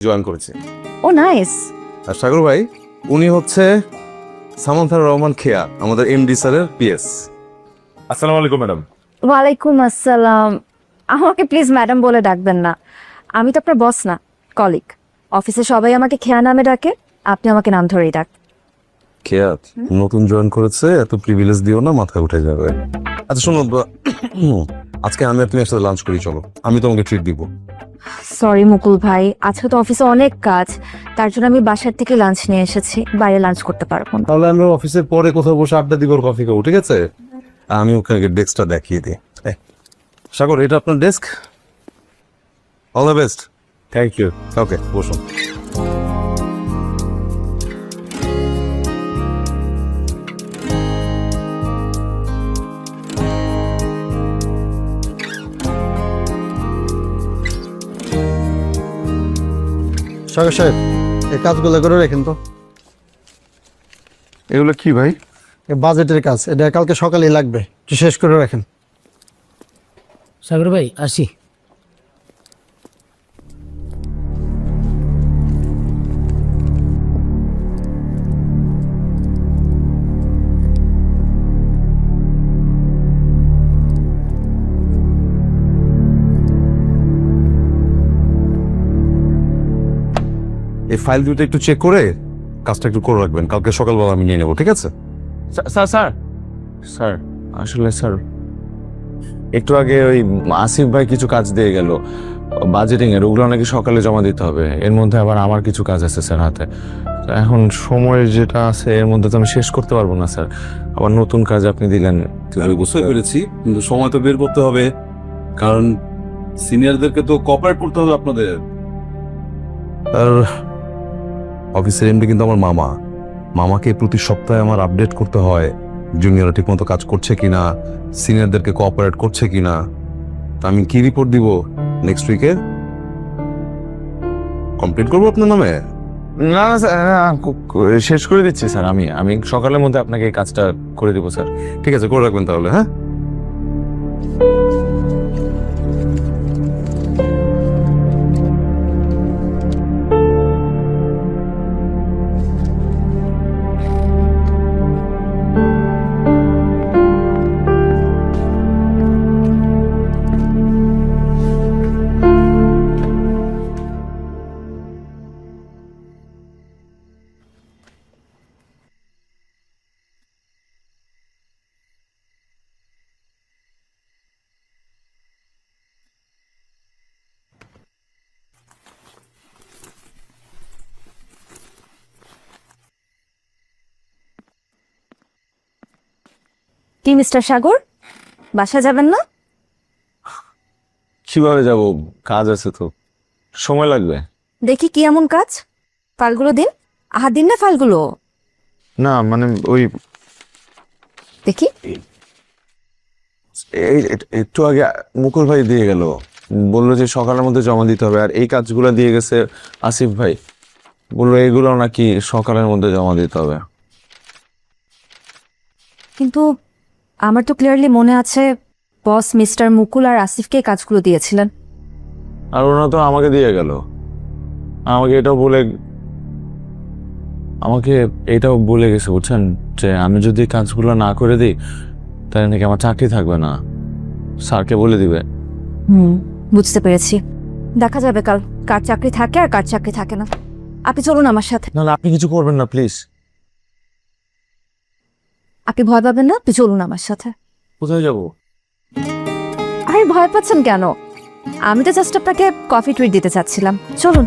Join করেছে। ও nice. আর সাগর ভাই উনি হচ্ছে সামান্থা রহমান খেয়া, আমাদের এমডি স্যারের পিএস। আসসালামু আলাইকুম ম্যাডাম। ওয়ালাইকুম আসসালাম। আমাকে প্লিজ ম্যাডাম বলে ডাকবেন না, আমি তো আপনার বস না, কলিগ। অফিসে সবাই আমাকে খেয়া নামে ডাকে, আপনি আমাকে নাম ধরেই ডাক। খেয়া নতুন জয়েন করেছে, এত প্রিভিলেজ দিও না, মাথায় উঠে যাবে। আচ্ছা শোনো, আজকে আমি আর তুমি একসাথে লাঞ্চ করি, চলো, আমি তোমাকে ট্রিট দিব। সরি মুকুল ভাই, আজকে তো অফিসে অনেক কাজ, তার জন্য আমি বাসার থেকে লাঞ্চ নিয়ে এসেছি, বাইরে লাঞ্চ করতে পারবো না। তাহলে আমরা অফিসের পরে কোথাও বসে আড্ডা দিব, কফি খাবো, ঠিক আছে? আমি ওখানে ডেস্কটা দেখিয়ে দিই। সাগর, এটা আপনার desk. All the best. Thank you. Okay, বসুন। সাগর সাহেব, এই কাজগুলো করে রাখেন তো। এগুলো কি ভাই? বাজেটের কাজ, এটা কালকে সকালেই লাগবে, একটু শেষ করে রাখেন। সাগর ভাই আসি। এই ফাইল দুটো একটু চেক করে কাজটা একটু করে রাখবেন, কালকে সকালবেলা আমি নিয়ে নেবো, ঠিক আছে? স্যার স্যার স্যার আসলে স্যার একটু আগে ওই আসিফ ভাই কিছু কাজ দিয়ে গেল বাজেটিং এর, ওগুলো নাকি সকালে জমা দিতে হবে। এর মধ্যে আবার আমার কিছু কাজ আছে স্যার হাতে। তো এখন সময় যেটা আছে এর মধ্যে তো আমি শেষ করতে পারবো না স্যার। আবার নতুন কাজ আপনি দিলেন। আমি বুঝতে পেরেছি, কিন্তু সময় তো বের করতে হবে, কারণ সিনিয়রদেরকে তো কোঅপারেট করতে হবে আপনাদের। আর অফিসের এমডি কিন্তু আমার মামা, মামাকে প্রতি সপ্তাহে আমার আপডেট করতে হয়, জুনিয়ররা ঠিক মতো কাজ করছে কিনা, সিনিয়রদেরকে কোঅপারেট করছে কিনা। তা আমি কি রিপোর্ট দিব নেক্সট উইকে? কমপ্লিট করবো আপনার নামে? না না স্যার, শেষ করে দিচ্ছি স্যার। আমি সকালের মধ্যে আপনাকে এই কাজটা করে দিব স্যার। ঠিক আছে, করে রাখবেন তাহলে। হ্যাঁ, কি মিস্টার সাগর, বাসা যাবেন না? কিভাবে যাব, কাজ আছে তো, সময় লাগবে। দেখি কি এমন কাজ, ফাইলগুলো দিন। দিন না ফাইলগুলো না মানে ওই দেখি। একটু আগে মুকুল ভাই দিয়ে গেল, বললো যে সকালের মধ্যে জমা দিতে হবে। আর এই কাজগুলো দিয়ে গেছে আসিফ ভাই, বললো এগুলো নাকি সকালের মধ্যে জমা দিতে হবে। কিন্তু আমার তো ক্লিয়ারলি মনে আছে বস মিস্টার মুকুল আর আসিফকে কাজগুলো দিয়েছিলেন। আর ওরা তো আমাকে দিয়ে গেল, আমাকে এটাও বলে গেছে বুঝছেন, যে আমি যদি কাজগুলো না করে দিই তাহলে নাকি আমার চাকরি থাকবে না, স্যারকে বলে দিবে। বুঝতে পেরেছি, দেখা যাবে কাল কার চাকরি থাকে আর কার চাকরি থাকে না। আপনি চলুন আমার সাথে। নাহলে আপনি কিছু করবেন না প্লিজ। আপনি ভয় পাবেন না, আপনি চলুন আমার সাথে। কোথায় যাব? আরে ভয় পাচ্ছেন কেন, আমি তো জাস্ট আপনাকে কফি ট্রিট দিতে চাচ্ছিলাম, চলুন।